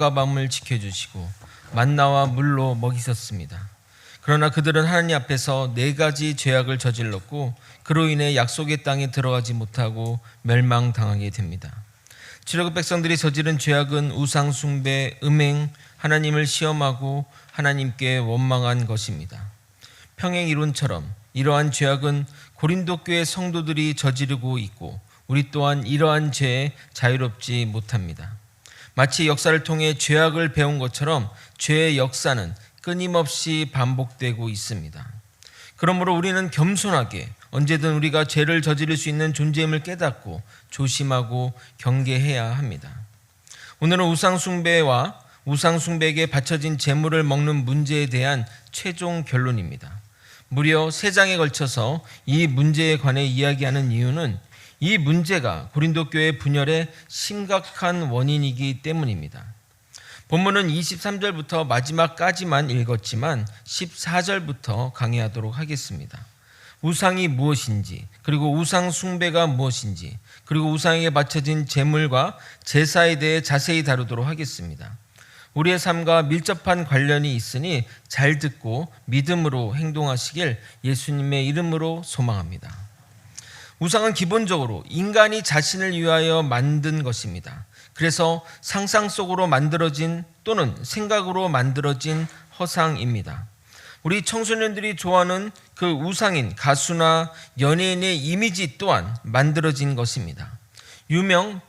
낮과 밤을 지켜주시고 만나와 물로 먹이셨습니다. 그러나 그들은 하나님 앞에서 4가지 죄악을 저질렀고 그로 인해 약속의 땅에 들어가지 못하고 멸망당하게 됩니다. 출애굽 백성들이 저지른 죄악은 우상 숭배, 음행, 하나님을 시험하고 하나님께 원망한 것입니다. 평행 이론처럼 이러한 죄악은 고린도 교회 성도들이 저지르고 있고 우리 또한 이러한 죄에 자유롭지 못합니다. 마치 역사를 통해 죄악을 배운 것처럼 죄의 역사는 끊임없이 반복되고 있습니다. 그러므로 우리는 겸손하게 언제든 우리가 죄를 저지를 수 있는 존재임을 깨닫고 조심하고 경계해야 합니다. 오늘은 우상숭배와 우상숭배에게 바쳐진 제물을 먹는 문제에 대한 최종 결론입니다. 무려 3장에 걸쳐서 이 문제에 관해 이야기하는 이유는 이 문제가 고린도 교회 분열의 심각한 원인이기 때문입니다. 본문은 23절부터 마지막까지만 읽었지만 14절부터 강의하도록 하겠습니다. 우상이 무엇인지, 그리고 우상 숭배가 무엇인지, 그리고 우상에게 바쳐진 제물과 제사에 대해 자세히 다루도록 하겠습니다. 우리의 삶과 밀접한 관련이 있으니 잘 듣고 믿음으로 행동하시길 예수님의 이름으로 소망합니다. 우상은 기본적으로 인간이 자신을 위하여 만든 것입니다. 그래서 상상 속으로 만들어진 또는 생각으로 만들어진 허상입니다. 우리 청소년들이 좋아하는 그 우상인 가수나 연예인의 이미지 또한 만들어진 것입니다. 유명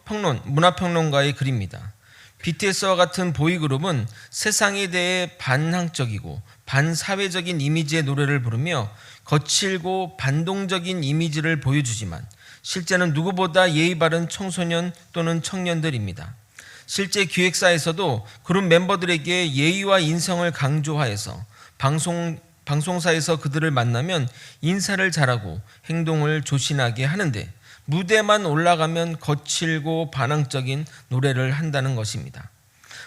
문화평론가의 글입니다. BTS와 같은 보이그룹은 세상에 대해 반항적이고 반사회적인 이미지의 노래를 부르며 거칠고 반동적인 이미지를 보여주지만 실제는 누구보다 예의 바른 청소년 또는 청년들입니다. 실제 기획사에서도 그룹 멤버들에게 예의와 인성을 강조하여서 방송사에서 그들을 만나면 인사를 잘하고 행동을 조신하게 하는데 무대만 올라가면 거칠고 반항적인 노래를 한다는 것입니다.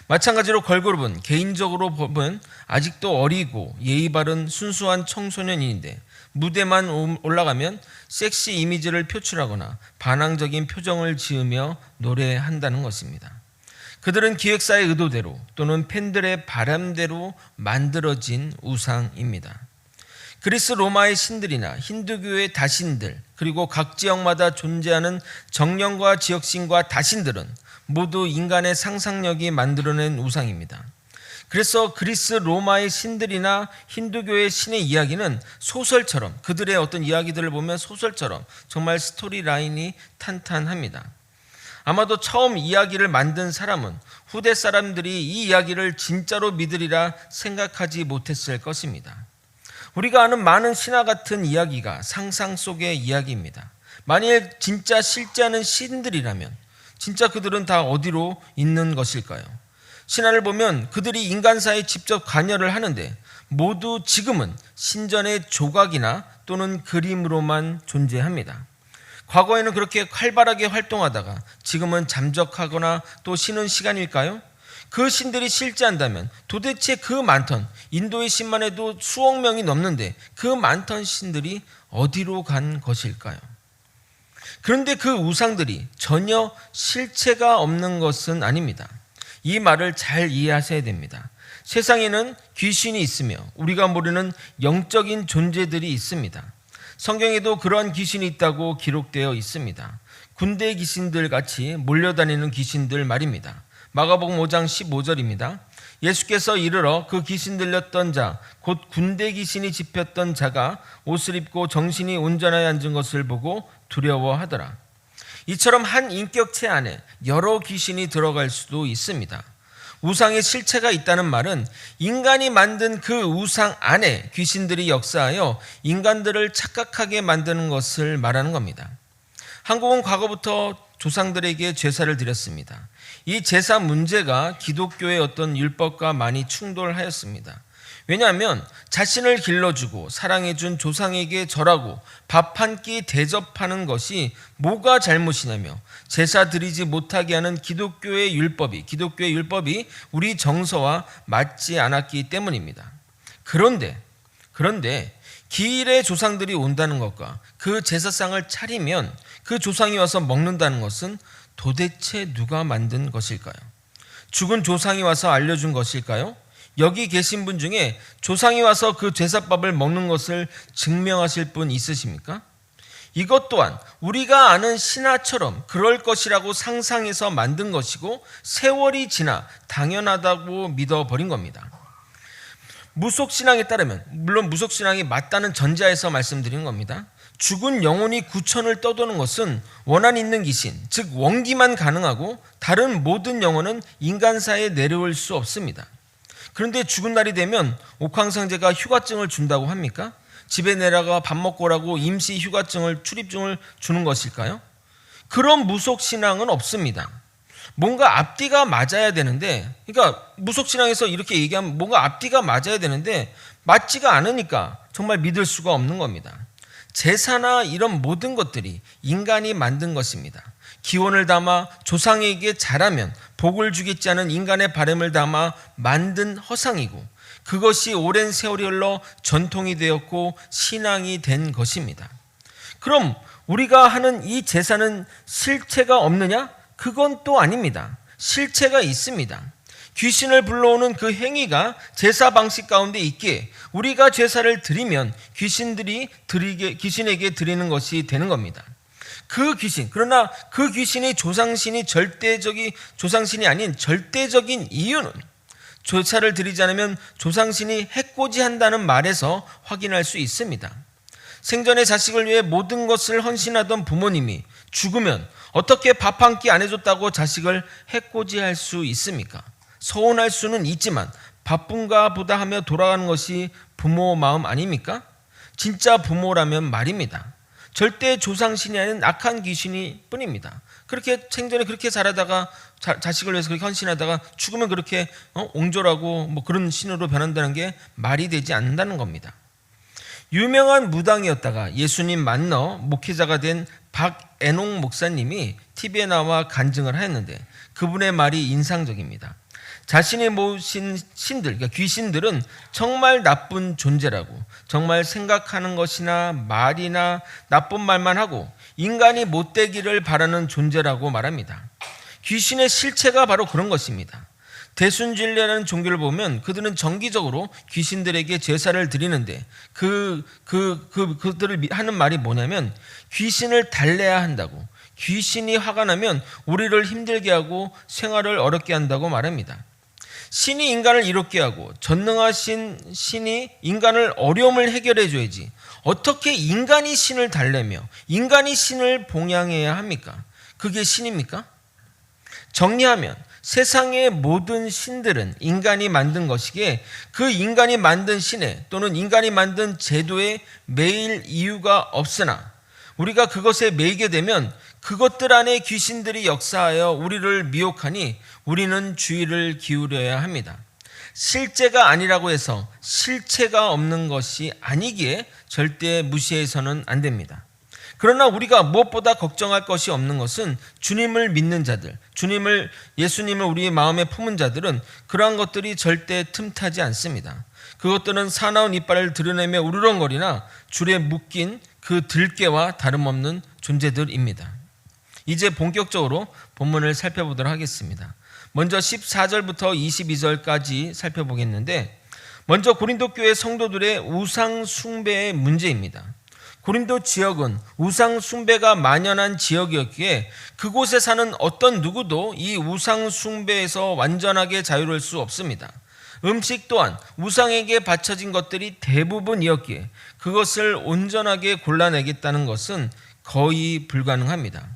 마찬가지로 걸그룹은 개인적으로 보면 아직도 어리고 예의 바른 순수한 청소년인데 무대만 올라가면 섹시 이미지를 표출하거나 반항적인 표정을 지으며 노래한다는 것입니다. 그들은 기획사의 의도대로 또는 팬들의 바람대로 만들어진 우상입니다. 그리스 로마의 신들이나 힌두교의 다신들, 그리고 각 지역마다 존재하는 정령과 지역신과 다신들은 모두 인간의 상상력이 만들어낸 우상입니다. 그래서 그리스 로마의 신들이나 힌두교의 신의 이야기는 소설처럼, 그들의 어떤 이야기들을 보면 소설처럼 정말 스토리 라인이 탄탄합니다. 아마도 처음 이야기를 만든 사람은 후대 사람들이 이 이야기를 진짜로 믿으리라 생각하지 못했을 것입니다. 우리가 아는 많은 신화 같은 이야기가 상상 속의 이야기입니다. 만일 진짜 실제하는 신들이라면 진짜 그들은 다 어디로 있는 것일까요? 신화를 보면 그들이 인간사에 직접 관여를 하는데 모두 지금은 신전의 조각이나 또는 그림으로만 존재합니다. 과거에는 그렇게 활발하게 활동하다가 지금은 잠적하거나 또 쉬는 시간일까요? 그 신들이 실제한다면 도대체 그 많던 인도의 신만 해도 수억 명이 넘는데 그 많던 신들이 어디로 간 것일까요? 그런데 그 우상들이 전혀 실체가 없는 것은 아닙니다. 이 말을 잘 이해하셔야 됩니다. 세상에는 귀신이 있으며 우리가 모르는 영적인 존재들이 있습니다. 성경에도 그러한 귀신이 있다고 기록되어 있습니다. 군대 귀신들 같이 몰려다니는 귀신들 말입니다. 마가복음 5장 15절입니다. 예수께서 이르러 그 귀신 들렸던 자, 곧 군대 귀신이 집혔던 자가 옷을 입고 정신이 온전하여 앉은 것을 보고 두려워하더라. 이처럼 한 인격체 안에 여러 귀신이 들어갈 수도 있습니다. 우상의 실체가 있다는 말은 인간이 만든 그 우상 안에 귀신들이 역사하여 인간들을 착각하게 만드는 것을 말하는 겁니다. 한국은 과거부터 조상들에게 제사를 드렸습니다. 이 제사 문제가 기독교의 어떤 율법과 많이 충돌하였습니다. 왜냐하면 자신을 길러주고 사랑해준 조상에게 절하고 밥 한 끼 대접하는 것이 뭐가 잘못이냐며 제사 드리지 못하게 하는 기독교의 율법이 우리 정서와 맞지 않았기 때문입니다. 그런데 기일의 조상들이 온다는 것과 그 제사상을 차리면 그 조상이 와서 먹는다는 것은 도대체 누가 만든 것일까요? 죽은 조상이 와서 알려준 것일까요? 여기 계신 분 중에 조상이 와서 그 제사밥을 먹는 것을 증명하실 분 있으십니까? 이것 또한 우리가 아는 신화처럼 그럴 것이라고 상상해서 만든 것이고 세월이 지나 당연하다고 믿어버린 겁니다. 무속신앙에 따르면, 물론 무속신앙이 맞다는 전제하에서 말씀드린 겁니다. 죽은 영혼이 구천을 떠도는 것은 원한 있는 귀신, 즉 원기만 가능하고 다른 모든 영혼은 인간사에 내려올 수 없습니다. 그런데 죽은 날이 되면 옥황상제가 휴가증을 준다고 합니까? 집에 내려가 밥 먹고 오라고 임시 휴가증을, 출입증을 주는 것일까요? 그런 무속신앙은 없습니다. 뭔가 앞뒤가 맞아야 되는데, 그러니까 무속신앙에서 이렇게 얘기하면 뭔가 앞뒤가 맞아야 되는데 맞지가 않으니까 정말 믿을 수가 없는 겁니다. 제사나 이런 모든 것들이 인간이 만든 것입니다. 기원을 담아 조상에게 잘하면 복을 주겠지 하는 인간의 바람을 담아 만든 허상이고, 그것이 오랜 세월이 흘러 전통이 되었고 신앙이 된 것입니다. 그럼 우리가 하는 이 제사는 실체가 없느냐? 그건 또 아닙니다. 실체가 있습니다. 귀신을 불러오는 그 행위가 제사 방식 가운데 있기에 우리가 제사를 드리면 귀신에게 드리는 것이 되는 겁니다. 그 귀신, 그러나 그 귀신이 조상신이 아닌 절대적인 이유는 제사를 드리지 않으면 조상신이 해코지한다는 말에서 확인할 수 있습니다. 생전에 자식을 위해 모든 것을 헌신하던 부모님이 죽으면 어떻게 밥 한 끼 안 해줬다고 자식을 해코지할 수 있습니까? 서운할 수는 있지만 바쁜가 보다 하며 돌아가는 것이 부모 마음 아닙니까? 진짜 부모라면 말입니다. 절대 조상신이 아닌 악한 귀신이 뿐입니다. 그렇게 생전에 그렇게 잘하다가 자식을 위해서 그렇게 헌신하다가 죽으면 그렇게 옹졸하고 그런 신으로 변한다는 게 말이 되지 않는다는 겁니다. 유명한 무당이었다가 예수님 만나 목회자가 된 박애농 목사님이 TV에 나와 간증을 하였는데 그분의 말이 인상적입니다. 자신이 모신 신들, 그러니까 귀신들은 정말 나쁜 존재라고, 정말 생각하는 것이나 말이나 나쁜 말만 하고 인간이 못되기를 바라는 존재라고 말합니다. 귀신의 실체가 바로 그런 것입니다. 대순진리라는 종교를 보면 그들은 정기적으로 귀신들에게 제사를 드리는데 그들을 하는 말이 뭐냐면 귀신을 달래야 한다고, 귀신이 화가 나면 우리를 힘들게 하고 생활을 어렵게 한다고 말합니다. 신이 인간을 이롭게 하고 전능하신 신이 인간을 어려움을 해결해 줘야지 어떻게 인간이 신을 달래며 인간이 신을 봉양해야 합니까? 그게 신입니까? 정리하면 세상의 모든 신들은 인간이 만든 것이기에 그 인간이 만든 신에 또는 인간이 만든 제도에 매일 이유가 없으나 우리가 그것에 매이게 되면 그것들 안에 귀신들이 역사하여 우리를 미혹하니 우리는 주의를 기울여야 합니다. 실제가 아니라고 해서 실체가 없는 것이 아니기에 절대 무시해서는 안 됩니다. 그러나 우리가 무엇보다 걱정할 것이 없는 것은 주님을 믿는 자들, 예수님을 우리의 마음에 품은 자들은 그러한 것들이 절대 틈타지 않습니다. 그것들은 사나운 이빨을 드러내며 우르렁거리나 줄에 묶인 그 들깨와 다름없는 존재들입니다. 이제 본격적으로 본문을 살펴보도록 하겠습니다. 먼저 14절부터 22절까지 살펴보겠는데, 먼저 고린도 교회 성도들의 우상 숭배의 문제입니다. 고린도 지역은 우상 숭배가 만연한 지역이었기에 그곳에 사는 어떤 누구도 이 우상 숭배에서 완전하게 자유로울 수 없습니다. 음식 또한 우상에게 바쳐진 것들이 대부분이었기에 그것을 온전하게 골라내겠다는 것은 거의 불가능합니다.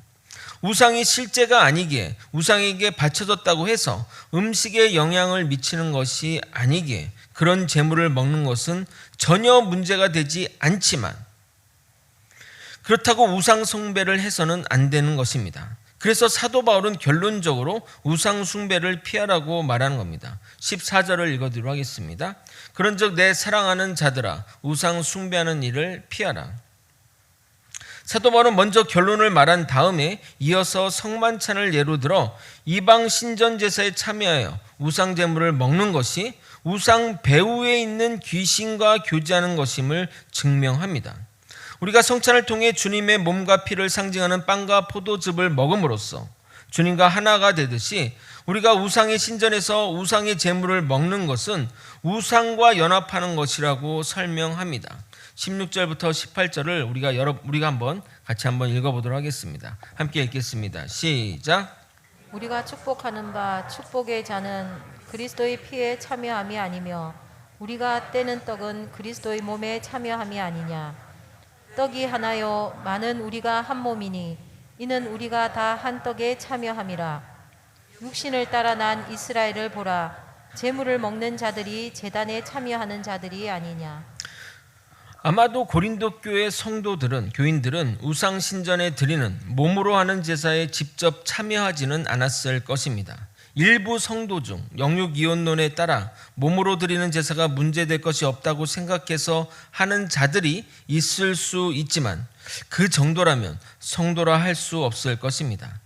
우상이 실제가 아니기에 우상에게 바쳐졌다고 해서 음식에 영향을 미치는 것이 아니기에 그런 재물을 먹는 것은 전혀 문제가 되지 않지만 그렇다고 우상 숭배를 해서는 안 되는 것입니다. 그래서 사도 바울은 결론적으로 우상 숭배를 피하라고 말하는 겁니다. 14절을 읽어드리도록 하겠습니다. 그런즉 내 사랑하는 자들아 우상 숭배하는 일을 피하라. 사도 바울은 먼저 결론을 말한 다음에 이어서 성만찬을 예로 들어 이방 신전 제사에 참여하여 우상 제물을 먹는 것이 우상 배후에 있는 귀신과 교제하는 것임을 증명합니다. 우리가 성찬을 통해 주님의 몸과 피를 상징하는 빵과 포도즙을 먹음으로써 주님과 하나가 되듯이 우리가 우상의 신전에서 우상의 제물을 먹는 것은 우상과 연합하는 것이라고 설명합니다. 16절부터 18절을 우리가 같이 한번 읽어보도록 하겠습니다. 함께 읽겠습니다. 시작. 우리가 축복하는 바 축복의 잔은 그리스도의 피에 참여함이 아니며 우리가 떼는 떡은 그리스도의 몸에 참여함이 아니냐. 떡이 하나요 많은 우리가 한 몸이니 이는 우리가 다 한 떡에 참여함이라. 육신을 따라 난 이스라엘을 보라. 제물을 먹는 자들이 제단에 참여하는 자들이 아니냐. 아마도 고린도 교회 교인들은 우상 신전에 드리는 몸으로 하는 제사에 직접 참여하지는 않았을 것입니다. 일부 성도 중 영육 이혼론에 따라 몸으로 드리는 제사가 문제될 것이 없다고 생각해서 하는 자들이 있을 수 있지만 그 정도라면 성도라 할 수 없을 것입니다.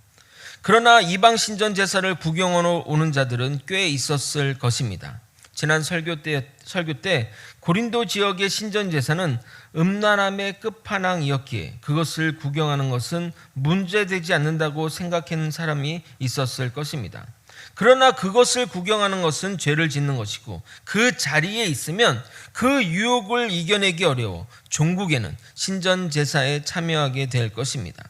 그러나 이방 신전 제사를 구경하러 오는 자들은 꽤 있었을 것입니다. 지난 설교 때 고린도 지역의 신전 제사는 음란함의 끝판왕이었기에 그것을 구경하는 것은 문제되지 않는다고 생각하는 사람이 있었을 것입니다. 그러나 그것을 구경하는 것은 죄를 짓는 것이고 그 자리에 있으면 그 유혹을 이겨내기 어려워 종국에는 신전 제사에 참여하게 될 것입니다.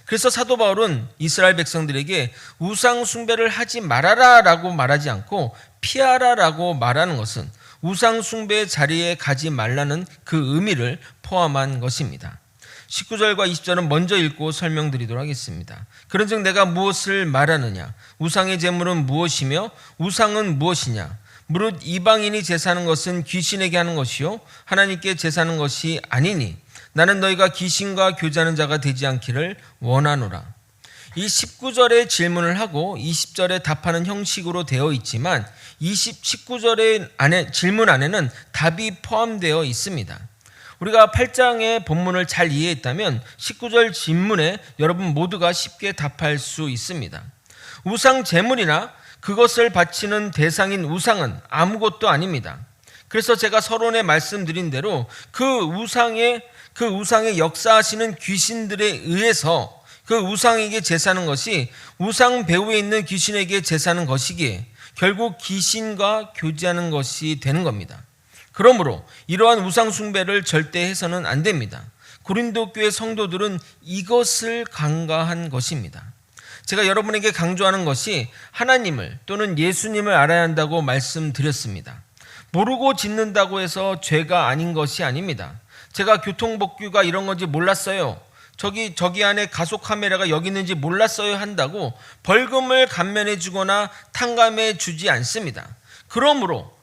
그래서 사도 바울은 이스라엘 백성들에게 우상 숭배를 하지 말아라 라고 말하지 않고 피하라 라고 말하는 것은 우상 숭배의 자리에 가지 말라는 그 의미를 포함한 것입니다. 19절과 20절은 먼저 읽고 설명드리도록 하겠습니다. 그런즉 내가 무엇을 말하느냐? 우상의 제물은 무엇이며 우상은 무엇이냐? 무릇 이방인이 제사하는 것은 귀신에게 하는 것이요 하나님께 제사하는 것이 아니니 나는 너희가 귀신과 교제하는 자가 되지 않기를 원하노라. 이 19절에 질문을 하고 20절에 답하는 형식으로 되어 있지만 19절의 질문 안에는 답이 포함되어 있습니다. 우리가 8장의 본문을 잘 이해했다면 19절 질문에 여러분 모두가 쉽게 답할 수 있습니다. 우상 제물이나 그것을 바치는 대상인 우상은 아무것도 아닙니다. 그래서 제가 서론에 말씀드린 대로 그 우상의 역사하시는 귀신들에 의해서 그 우상에게 제사하는 것이 우상 배후에 있는 귀신에게 제사하는 것이기에 결국 귀신과 교제하는 것이 되는 겁니다. 그러므로 이러한 우상 숭배를 절대 해서는 안 됩니다. 고린도 교회 성도들은 이것을 간과한 것입니다. 제가 여러분에게 강조하는 것이 하나님을 또는 예수님을 알아야 한다고 말씀드렸습니다. 모르고 짓는다고 해서 죄가 아닌 것이 아닙니다. 제가 교통법규가 이런 건지 몰랐어요. 저기 안에 가속 카메라가 여기 있는지 몰랐어요 한다고 벌금을 감면해 주거나 탕감해 주지 않습니다. 그러므로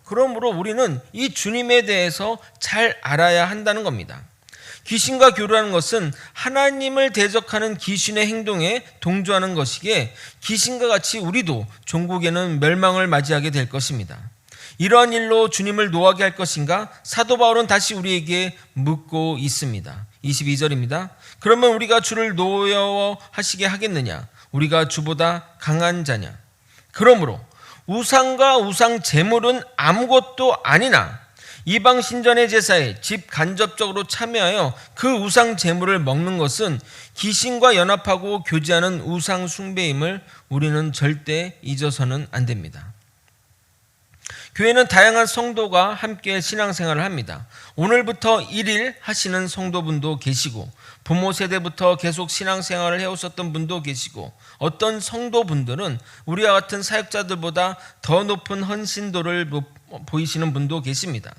우리는 이 주님에 대해서 잘 알아야 한다는 겁니다. 귀신과 교류하는 것은 하나님을 대적하는 귀신의 행동에 동조하는 것이기에 귀신과 같이 우리도 종국에는 멸망을 맞이하게 될 것입니다. 이러한 일로 주님을 노하게 할 것인가? 사도 바울은 다시 우리에게 묻고 있습니다. 22절입니다. 그러면 우리가 주를 노여워하시게 하겠느냐? 우리가 주보다 강한 자냐? 그러므로 우상과 우상 제물은 아무것도 아니나 이방 신전의 제사에 집 간접적으로 참여하여 그 우상 제물을 먹는 것은 귀신과 연합하고 교제하는 우상 숭배임을 우리는 절대 잊어서는 안 됩니다. 교회는 다양한 성도가 함께 신앙생활을 합니다. 오늘부터 1일 하시는 성도분도 계시고 부모 세대부터 계속 신앙생활을 해오셨던 분도 계시고 어떤 성도분들은 우리와 같은 사역자들보다 더 높은 헌신도를 보이시는 분도 계십니다.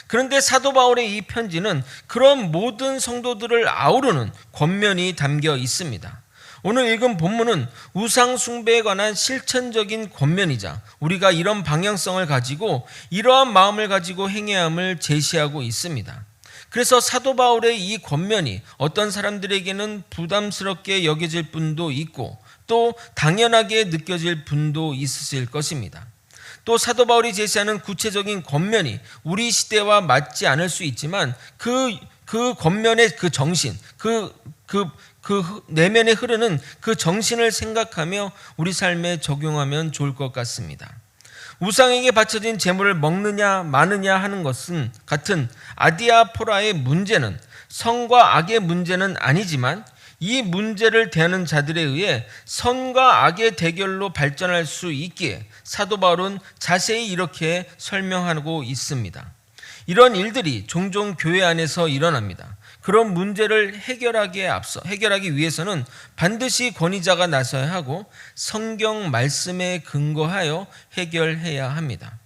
그런데 사도 바울의 이 편지는 그런 모든 성도들을 아우르는 권면이 담겨 있습니다. 오늘 읽은 본문은 우상 숭배에 관한 실천적인 권면이자 우리가 이런 방향성을 가지고 이러한 마음을 가지고 행해야 함을 제시하고 있습니다. 그래서 사도 바울의 이 권면이 어떤 사람들에게는 부담스럽게 여겨질 분도 있고 또 당연하게 느껴질 분도 있으실 것입니다. 또 사도 바울이 제시하는 구체적인 권면이 우리 시대와 맞지 않을 수 있지만 그 권면의 그 정신, 그 내면에 흐르는 그 정신을 생각하며 우리 삶에 적용하면 좋을 것 같습니다. 우상에게 바쳐진 제물을 먹느냐 마느냐 하는 것은 같은 아디아포라의 문제는 성과 악의 문제는 아니지만 이 문제를 대하는 자들에 의해 선과 악의 대결로 발전할 수 있기에 사도 바울은 자세히 이렇게 설명하고 있습니다. 이런 일들이 종종 교회 안에서 일어납니다. 그런 문제를 해결하기 위해서는 반드시 권위자가 나서야 하고 성경 말씀에 근거하여 해결해야 합니다.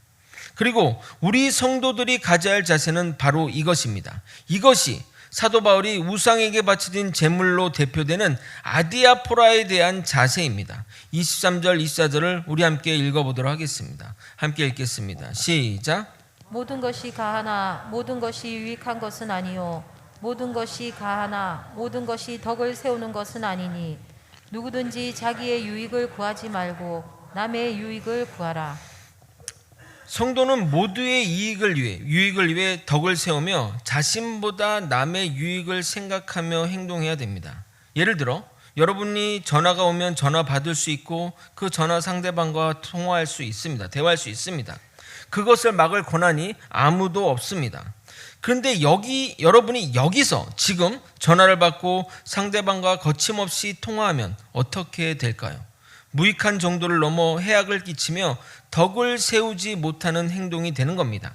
그리고 우리 성도들이 가져야 할 자세는 바로 이것입니다. 이것이 사도 바울이 우상에게 바쳐진 제물로 대표되는 아디아포라에 대한 자세입니다. 23절, 24절을 우리 함께 읽어보도록 하겠습니다. 함께 읽겠습니다. 시작. 모든 것이 가하나 모든 것이 유익한 것은 아니요 모든 것이 가하나 모든 것이 덕을 세우는 것은 아니니 누구든지 자기의 유익을 구하지 말고 남의 유익을 구하라. 성도는 모두의 유익을 위해 덕을 세우며 자신보다 남의 유익을 생각하며 행동해야 됩니다. 예를 들어 여러분이 전화가 오면 전화 받을 수 있고 그 전화 상대방과 통화할 수 있습니다. 대화할 수 있습니다. 그것을 막을 권한이 아무도 없습니다. 그런데 여러분이 여기서 지금 전화를 받고 상대방과 거침없이 통화하면 어떻게 될까요? 무익한 정도를 넘어 해악을 끼치며 덕을 세우지 못하는 행동이 되는 겁니다.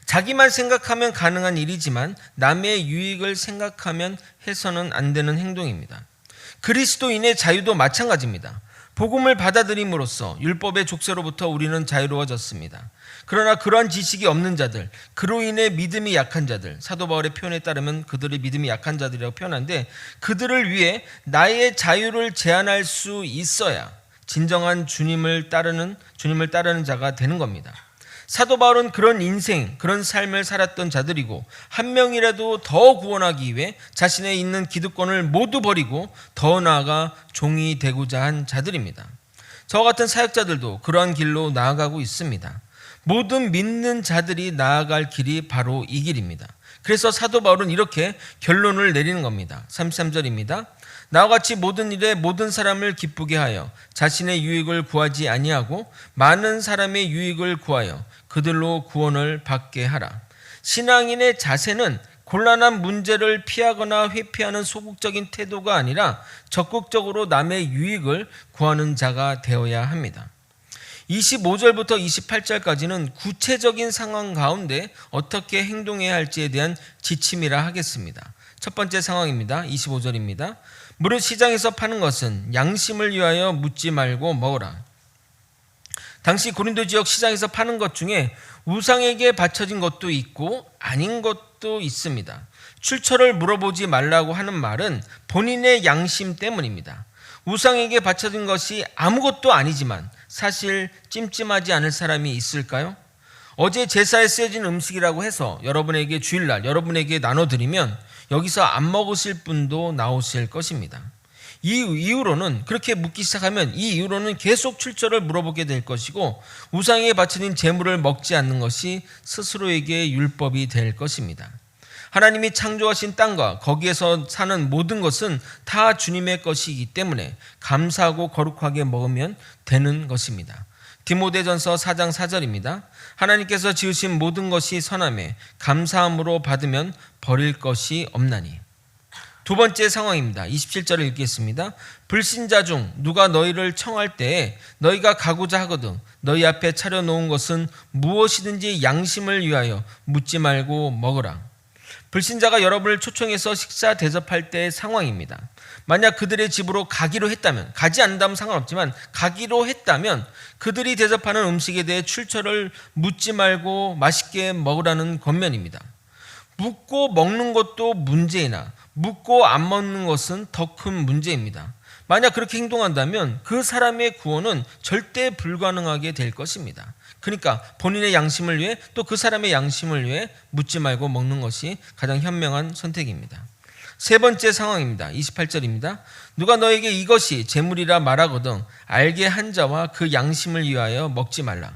자기만 생각하면 가능한 일이지만 남의 유익을 생각하면 해서는 안 되는 행동입니다. 그리스도인의 자유도 마찬가지입니다. 복음을 받아들임으로써 율법의 족쇄로부터 우리는 자유로워졌습니다. 그러나 그러한 지식이 없는 자들, 그로 인해 믿음이 약한 자들, 사도 바울의 표현에 따르면 그들의 믿음이 약한 자들이라고 표현하는데 그들을 위해 나의 자유를 제한할 수 있어야 진정한 주님을 따르는 자가 되는 겁니다. 사도 바울은 그런 인생, 그런 삶을 살았던 자들이고 한 명이라도 더 구원하기 위해 자신의 있는 기득권을 모두 버리고 더 나아가 종이 되고자 한 자들입니다. 저와 같은 사역자들도 그러한 길로 나아가고 있습니다. 모든 믿는 자들이 나아갈 길이 바로 이 길입니다. 그래서 사도 바울은 이렇게 결론을 내리는 겁니다. 33절입니다. 나와 같이 모든 일에 모든 사람을 기쁘게 하여 자신의 유익을 구하지 아니하고 많은 사람의 유익을 구하여 그들로 구원을 받게 하라. 신앙인의 자세는 곤란한 문제를 피하거나 회피하는 소극적인 태도가 아니라 적극적으로 남의 유익을 구하는 자가 되어야 합니다. 25절부터 28절까지는 구체적인 상황 가운데 어떻게 행동해야 할지에 대한 지침이라 하겠습니다. 첫 번째 상황입니다. 25절입니다. 무릇 시장에서 파는 것은 양심을 위하여 묻지 말고 먹으라. 당시 고린도 지역 시장에서 파는 것 중에 우상에게 바쳐진 것도 있고 아닌 것도 있습니다. 출처를 물어보지 말라고 하는 말은 본인의 양심 때문입니다. 우상에게 바쳐진 것이 아무것도 아니지만 사실 찜찜하지 않을 사람이 있을까요? 어제 제사에 쓰여진 음식이라고 해서 여러분에게 주일날 여러분에게 나눠드리면 여기서 안 먹으실 분도 나오실 것입니다. 이 이후로는 그렇게 묻기 시작하면 이 이후로는 계속 출처를 물어보게 될 것이고 우상에 바쳐진 제물을 먹지 않는 것이 스스로에게 율법이 될 것입니다. 하나님이 창조하신 땅과 거기에서 사는 모든 것은 다 주님의 것이기 때문에 감사하고 거룩하게 먹으면 되는 것입니다. 디모데전서 4장 4절입니다. 하나님께서 지으신 모든 것이 선하매 감사함으로 받으면 버릴 것이 없나니. 두 번째 상황입니다. 27절을 읽겠습니다. 불신자 중 누가 너희를 청할 때에 너희가 가고자 하거든 너희 앞에 차려놓은 것은 무엇이든지 양심을 위하여 묻지 말고 먹으라. 불신자가 여러분을 초청해서 식사 대접할 때의 상황입니다. 만약 그들의 집으로 가기로 했다면, 가지 않는다면 상관없지만 가기로 했다면 그들이 대접하는 음식에 대해 출처를 묻지 말고 맛있게 먹으라는 권면입니다. 묻고 먹는 것도 문제이나 묻고 안 먹는 것은 더 큰 문제입니다. 만약 그렇게 행동한다면 그 사람의 구원은 절대 불가능하게 될 것입니다. 그러니까 본인의 양심을 위해 또 그 사람의 양심을 위해 묻지 말고 먹는 것이 가장 현명한 선택입니다. 세 번째 상황입니다. 28절입니다. 누가 너에게 이것이 재물이라 말하거든 알게 한 자와 그 양심을 위하여 먹지 말라.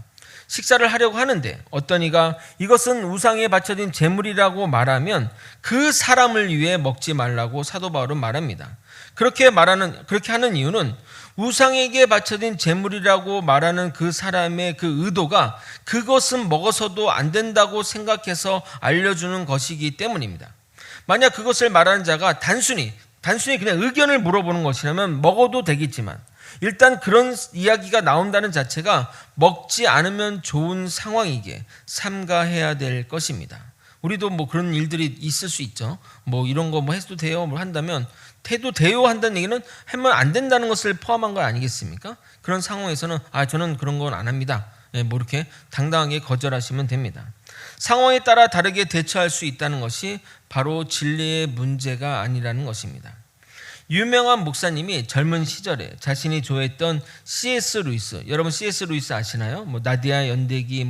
식사를 하려고 하는데 어떤 이가 이것은 우상에 바쳐진 재물이라고 말하면 그 사람을 위해 먹지 말라고 사도 바울은 말합니다. 그렇게 하는 이유는 우상에게 바쳐진 재물이라고 말하는 그 사람의 그 의도가 그것은 먹어서도 안 된다고 생각해서 알려주는 것이기 때문입니다. 만약 그것을 말하는 자가 단순히 단순히 그냥 의견을 물어보는 것이라면 먹어도 되겠지만 일단 그런 이야기가 나온다는 자체가 먹지 않으면 좋은 상황이기에 삼가해야 될 것입니다. 우리도 뭐 그런 일들이 있을 수 있죠. 뭐 이런 거 뭐 해도 돼요, 뭐 한다면 해도 돼요 한다는 얘기는 하면 안 된다는 것을 포함한 거 아니겠습니까? 그런 상황에서는 저는 그런 건 안 합니다. 뭐 이렇게 당당하게 거절하시면 됩니다. 상황에 따라 다르게 대처할 수 있다는 것이 바로 진리의 문제가 아니라는 것입니다. 유명한 목사님이 젊은 시절에 자신이 좋아했던 C.S. 루이스, 여러분 C.S. 루이스 아시나요? 뭐 나디아 연대기,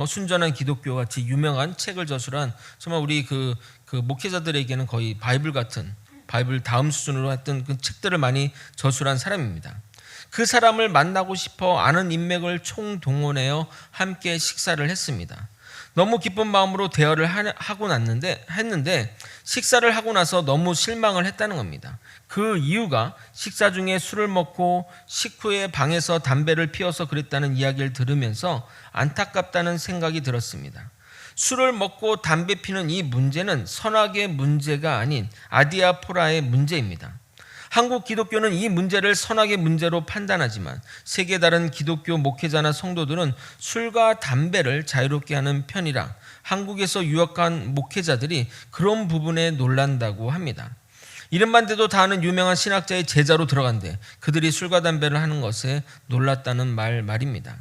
순전한 기독교 같이 유명한 책을 저술한 정말 우리 그 목회자들에게는 거의 바이블 같은, 바이블 다음 수준으로 했던 그 책들을 많이 저술한 사람입니다. 그 사람을 만나고 싶어 아는 인맥을 총동원하여 함께 식사를 했습니다. 너무 기쁜 마음으로 대화를 했는데 식사를 하고 나서 너무 실망을 했다는 겁니다. 그 이유가 식사 중에 술을 먹고 식후에 방에서 담배를 피워서 그랬다는 이야기를 들으면서 안타깝다는 생각이 들었습니다. 술을 먹고 담배 피는 이 문제는 선악의 문제가 아닌 아디아포라의 문제입니다. 한국 기독교는 이 문제를 선악의 문제로 판단하지만 세계 다른 기독교 목회자나 성도들은 술과 담배를 자유롭게 하는 편이라 한국에서 유학한 목회자들이 그런 부분에 놀란다고 합니다. 이름만 대도 다 아는 유명한 신학자의 제자로 들어간데 그들이 술과 담배를 하는 것에 놀랐다는 말입니다.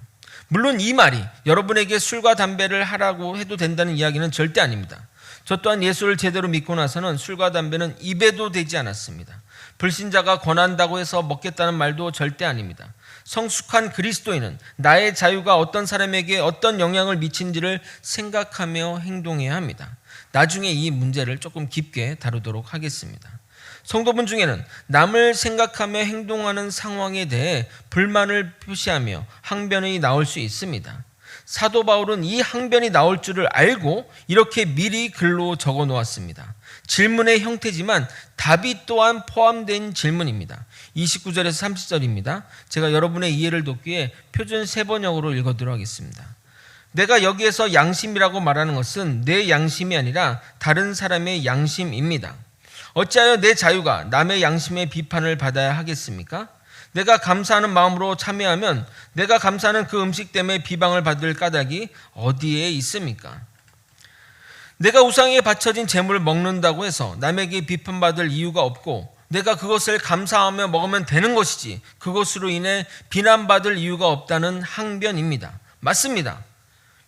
물론 이 말이 여러분에게 술과 담배를 하라고 해도 된다는 이야기는 절대 아닙니다. 저 또한 예수를 제대로 믿고 나서는 술과 담배는 입에도 대지 않았습니다. 불신자가 권한다고 해서 먹겠다는 말도 절대 아닙니다. 성숙한 그리스도인은 나의 자유가 어떤 사람에게 어떤 영향을 미친지를 생각하며 행동해야 합니다. 나중에 이 문제를 조금 깊게 다루도록 하겠습니다. 성도분 중에는 남을 생각하며 행동하는 상황에 대해 불만을 표시하며 항변이 나올 수 있습니다. 사도 바울은 이 항변이 나올 줄을 알고 이렇게 미리 글로 적어 놓았습니다. 질문의 형태지만 답이 또한 포함된 질문입니다. 29절에서 30절입니다. 제가 여러분의 이해를 돕기 위해 표준 세번역으로 읽어드리도록 하겠습니다. 내가 여기에서 양심이라고 말하는 것은 내 양심이 아니라 다른 사람의 양심입니다. 어찌하여 내 자유가 남의 양심의 비판을 받아야 하겠습니까? 내가 감사하는 마음으로 참여하면 내가 감사하는 그 음식 때문에 비방을 받을 까닭이 어디에 있습니까? 내가 우상에 바쳐진 재물을 먹는다고 해서 남에게 비판받을 이유가 없고 내가 그것을 감사하며 먹으면 되는 것이지 그것으로 인해 비난받을 이유가 없다는 항변입니다. 맞습니다.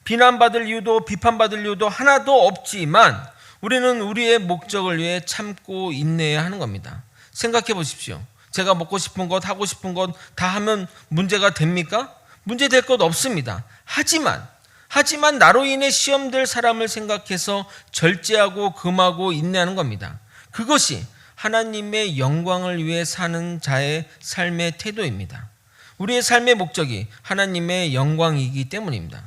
비난받을 이유도 비판받을 이유도 하나도 없지만 우리는 우리의 목적을 위해 참고 인내해야 하는 겁니다. 생각해 보십시오. 제가 먹고 싶은 것, 하고 싶은 것 다 하면 문제가 됩니까? 문제될 것 없습니다. 하지만 나로 인해 시험될 사람을 생각해서 절제하고 금하고 인내하는 겁니다. 그것이 하나님의 영광을 위해 사는 자의 삶의 태도입니다. 우리의 삶의 목적이 하나님의 영광이기 때문입니다.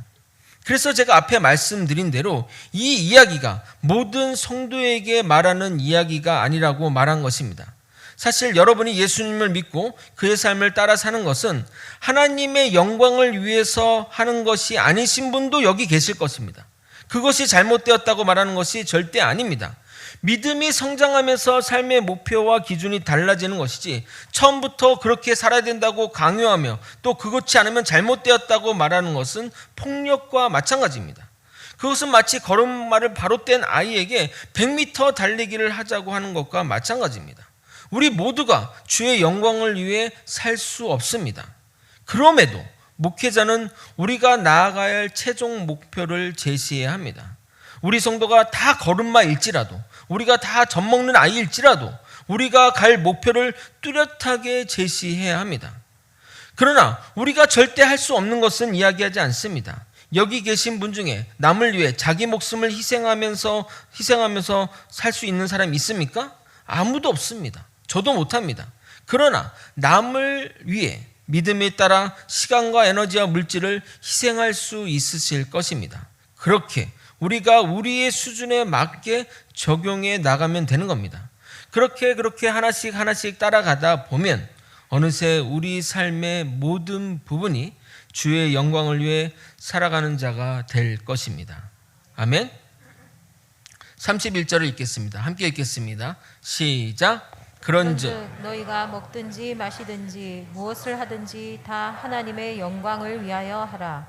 그래서 제가 앞에 말씀드린 대로 이 이야기가 모든 성도에게 말하는 이야기가 아니라고 말한 것입니다. 사실 여러분이 예수님을 믿고 그의 삶을 따라 사는 것은 하나님의 영광을 위해서 하는 것이 아니신 분도 여기 계실 것입니다. 그것이 잘못되었다고 말하는 것이 절대 아닙니다. 믿음이 성장하면서 삶의 목표와 기준이 달라지는 것이지 처음부터 그렇게 살아야 된다고 강요하며 또 그렇지 않으면 잘못되었다고 말하는 것은 폭력과 마찬가지입니다. 그것은 마치 걸음마를 바로 뗀 아이에게 100m 달리기를 하자고 하는 것과 마찬가지입니다. 우리 모두가 주의 영광을 위해 살 수 없습니다. 그럼에도 목회자는 우리가 나아가야 할 최종 목표를 제시해야 합니다. 우리 성도가 다 걸음마일지라도 우리가 다 젖먹는 아이일지라도 우리가 갈 목표를 뚜렷하게 제시해야 합니다. 그러나 우리가 절대 할 수 없는 것은 이야기하지 않습니다. 여기 계신 분 중에 남을 위해 자기 목숨을 희생하면서 살 수 있는 사람이 있습니까? 아무도 없습니다. 저도 못합니다. 그러나 남을 위해 믿음에 따라 시간과 에너지와 물질을 희생할 수 있으실 것입니다. 그렇게 우리가 우리의 수준에 맞게 적용해 나가면 되는 겁니다. 그렇게 하나씩 따라가다 보면 어느새 우리 삶의 모든 부분이 주의 영광을 위해 살아가는 자가 될 것입니다. 아멘. 31절을 읽겠습니다. 함께 읽겠습니다. 시작. 그런즉 너희가 먹든지 마시든지 무엇을 하든지 다 하나님의 영광을 위하여 하라.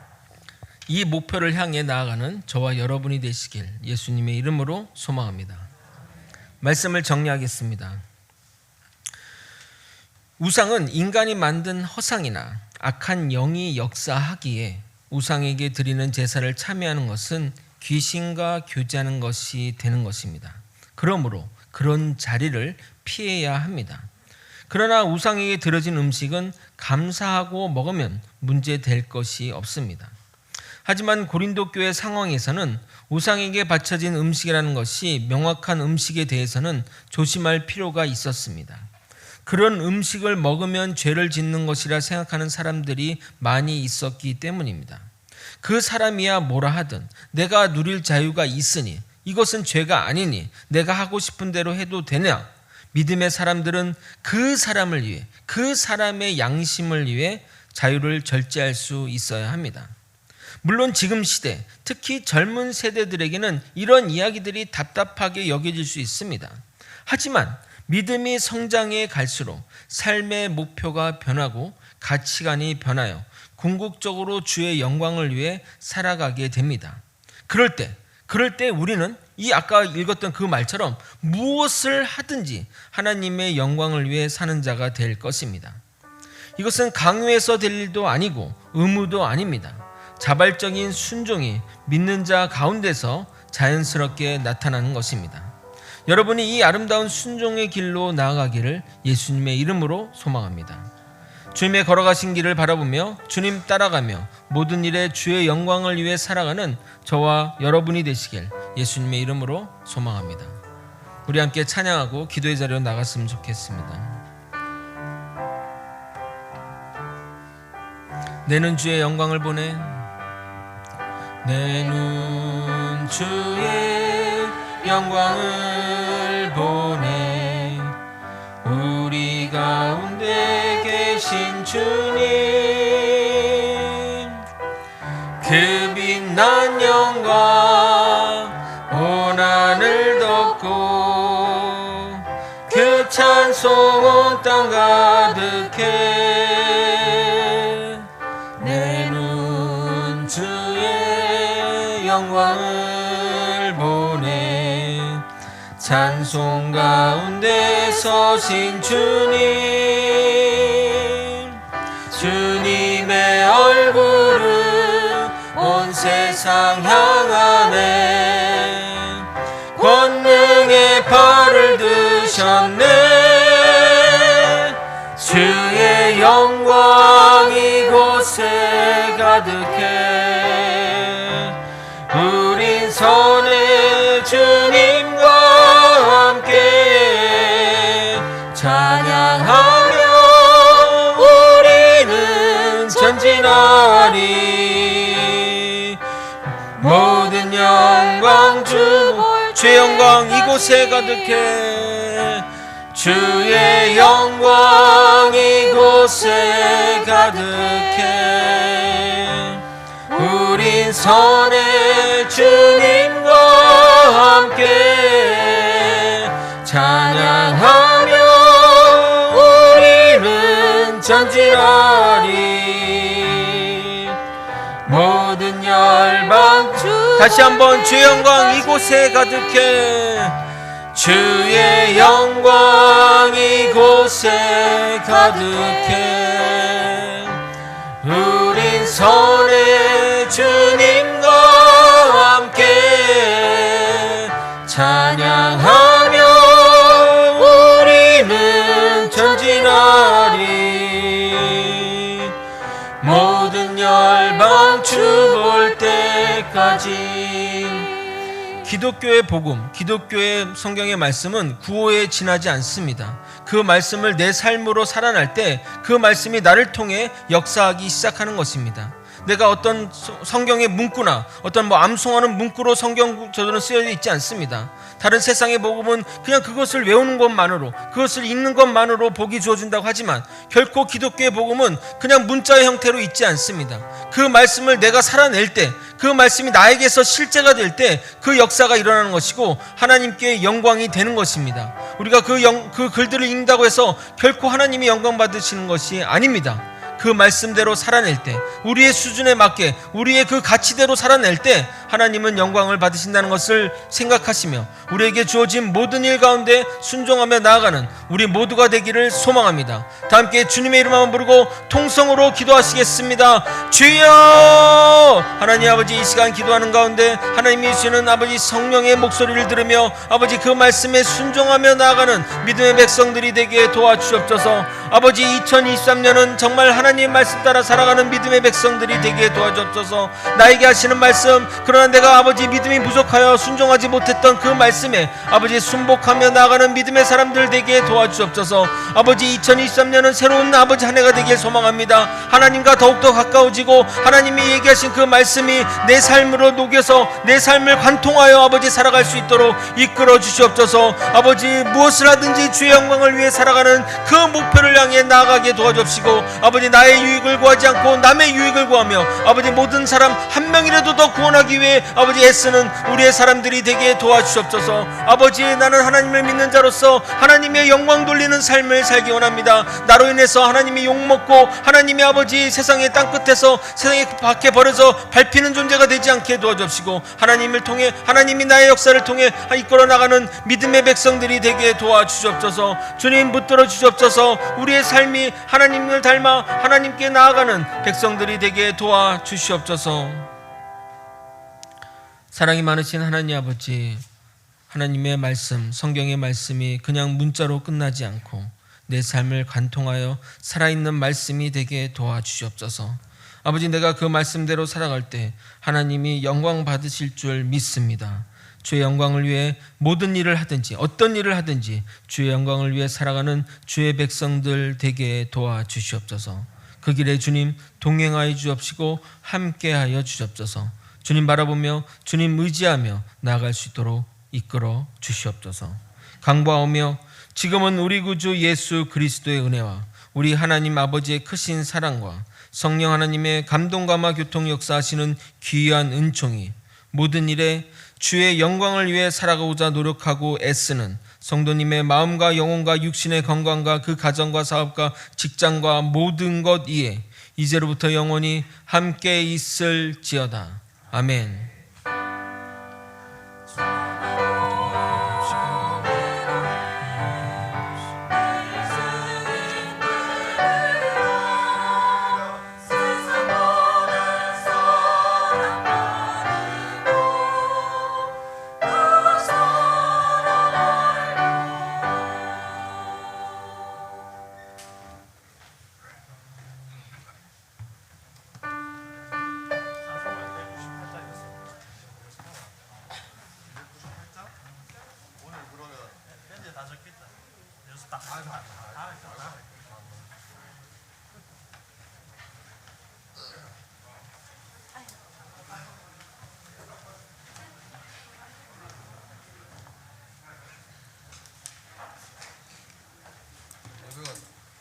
이 목표를 향해 나아가는 저와 여러분이 되시길 예수님의 이름으로 소망합니다. 말씀을 정리하겠습니다. 우상은 인간이 만든 허상이나 악한 영이 역사하기에 우상에게 드리는 제사를 참여하는 것은 귀신과 교제하는 것이 되는 것입니다. 그러므로 그런 자리를 피해야 합니다. 그러나 우상에게 드려진 음식은 감사하고 먹으면 문제될 것이 없습니다. 하지만 고린도 교회 상황에서는 우상에게 바쳐진 음식이라는 것이 명확한 음식에 대해서는 조심할 필요가 있었습니다. 그런 음식을 먹으면 죄를 짓는 것이라 생각하는 사람들이 많이 있었기 때문입니다. 그 사람이야 뭐라 하든 내가 누릴 자유가 있으니 이것은 죄가 아니니 내가 하고 싶은 대로 해도 되냐? 믿음의 사람들은 그 사람을 위해, 그 사람의 양심을 위해 자유를 절제할 수 있어야 합니다. 물론 지금 시대, 특히 젊은 세대들에게는 이런 이야기들이 답답하게 여겨질 수 있습니다. 하지만 믿음이 성장해 갈수록 삶의 목표가 변하고 가치관이 변하여 궁극적으로 주의 영광을 위해 살아가게 됩니다. 그럴 때 우리는 이 아까 읽었던 그 말처럼 무엇을 하든지 하나님의 영광을 위해 사는 자가 될 것입니다. 이것은 강요해서 될 일도 아니고 의무도 아닙니다. 자발적인 순종이 믿는 자 가운데서 자연스럽게 나타나는 것입니다. 여러분이 이 아름다운 순종의 길로 나아가기를 예수님의 이름으로 소망합니다. 주님의 걸어가신 길을 바라보며 주님 따라가며 모든 일에 주의 영광을 위해 살아가는 저와 여러분이 되시길 예수님의 이름으로 소망합니다. 우리 함께 찬양하고 기도의 자리로 나갔으면 좋겠습니다. 내 눈 주의 영광을 보내, 내 눈 주의 영광을 보내, 우리 가운데 계신 주님, 그 빛난 영광 온 하늘 덮고 그 찬송 온 땅 가득해. 내 눈 주의 영광을 보내, 찬송 가운데 서신 주님, 주님의 얼굴을 온 세상 향하네, 권능의 발을 드셨네, 주의 영광 이곳에 가득해. 우린 선의 주님과 함께 찬양하며 우리는 전진하리. 모든 영광 주의 영광 이곳에 가득해, 주의 영광 이곳에 가득해. 우린 선의 주님과 함께 찬양하며 우리는 전진하리. 모든 열방 다시 한번 주의 영광 이곳에 가득해, 주의 영광 이곳에 가득해. 우린 선의 주님과 함께 찬양하며 우리는 전진하리. 모든 열방 주 볼 때까지. 기독교의 복음, 기독교의 성경의 말씀은 구호에 지나지 않습니다. 그 말씀을 내 삶으로 살아날 때 그 말씀이 나를 통해 역사하기 시작하는 것입니다. 내가 어떤 성경의 문구나 어떤 암송하는 문구로 성경 저들은 쓰여져 있지 않습니다. 다른 세상의 복음은 그냥 그것을 외우는 것만으로, 그것을 읽는 것만으로 복이 주어진다고 하지만 결코 기독교의 복음은 그냥 문자의 형태로 있지 않습니다. 그 말씀을 내가 살아낼 때, 그 말씀이 나에게서 실제가 될 때 그 역사가 일어나는 것이고 하나님께 영광이 되는 것입니다. 우리가 그 글들을 읽는다고 해서 결코 하나님이 영광 받으시는 것이 아닙니다. 그 말씀대로 살아낼 때, 우리의 수준에 맞게 우리의 그 가치대로 살아낼 때 하나님은 영광을 받으신다는 것을 생각하시며 우리에게 주어진 모든 일 가운데 순종하며 나아가는 우리 모두가 되기를 소망합니다. 다 함께 주님의 이름 한번 부르고 통성으로 기도하시겠습니다. 주여! 하나님 아버지, 이 시간 기도하는 가운데 하나님이 주시는 아버지 성령의 목소리를 들으며 아버지 그 말씀에 순종하며 나아가는 믿음의 백성들이 되게 도와주옵소서. 아버지, 2023년은 정말 하나님의 말씀 따라 살아가는 믿음의 백성들이 되게 도와주옵소서. 나에게 하시는 말씀, 그러나 내가 아버지 믿음이 부족하여 순종하지 못했던 그 말씀에 아버지 순복하며 나아가는 믿음의 사람들 되게 도와주옵소서. 아버지, 2023년은 새로운 아버지 한 해가 되길 소망합니다. 하나님과 더욱더 가까워지고 하나님이 얘기하신 그 말씀이 내 삶으로 녹여서 내 삶을 관통하여 아버지 살아갈 수 있도록 이끌어 주시옵소서. 아버지, 무엇을 하든지 주의 영광을 위해 살아가는 그 목표를 향해 나아가게 도와주옵시고 아버지, 나의 유익을 구하지 않고 남의 유익을 구하며 아버지 모든 사람 한 명이라도 더 구원하기 위해 아버지 애쓰는 우리의 사람들이 되게 도와주시옵소서. 아버지, 나는 하나님을 믿는 자로서 하나님의 영광 돌리는 삶을 살기 원합니다. 나로 인해서 하나님이 욕먹고 하나님이 아버지 세상의 땅끝에서 세상의 밖에 버려서 밟히는 존재가 되지 않게 도와주옵시고 하나님을 통해 하나님이 나의 역사를 통해 이끌어 나가는 믿음의 백성들이 되게 도와주시옵소서. 주님, 붙들어 주시옵소서. 우리의 삶이 하나님을 닮아 하나님께 나아가는 백성들이 되게 도와주시옵소서. 사랑이 많으신 하나님 아버지, 하나님의 말씀, 성경의 말씀이 그냥 문자로 끝나지 않고 내 삶을 관통하여 살아있는 말씀이 되게 도와주시옵소서. 아버지, 내가 그 말씀대로 살아갈 때 하나님이 영광 받으실 줄 믿습니다. 주의 영광을 위해 모든 일을 하든지 어떤 일을 하든지 주의 영광을 위해 살아가는 주의 백성들 되게 도와주시옵소서. 그 길에 주님 동행하여 주옵시고 함께하여 주옵소서. 주님 바라보며 주님 의지하며 나아갈 수 있도록 이끌어 주시옵소서. 강구하오며 지금은 우리 구주 예수 그리스도의 은혜와 우리 하나님 아버지의 크신 사랑과 성령 하나님의 감동감화 교통 역사하시는 귀한 은총이 모든 일에 주의 영광을 위해 살아가고자 노력하고 애쓰는 성도님의 마음과 영혼과 육신의 건강과 그 가정과 사업과 직장과 모든 것 위에 이제로부터 영원히 함께 있을지어다. 아멘.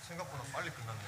생각보다 빨리 끝났네.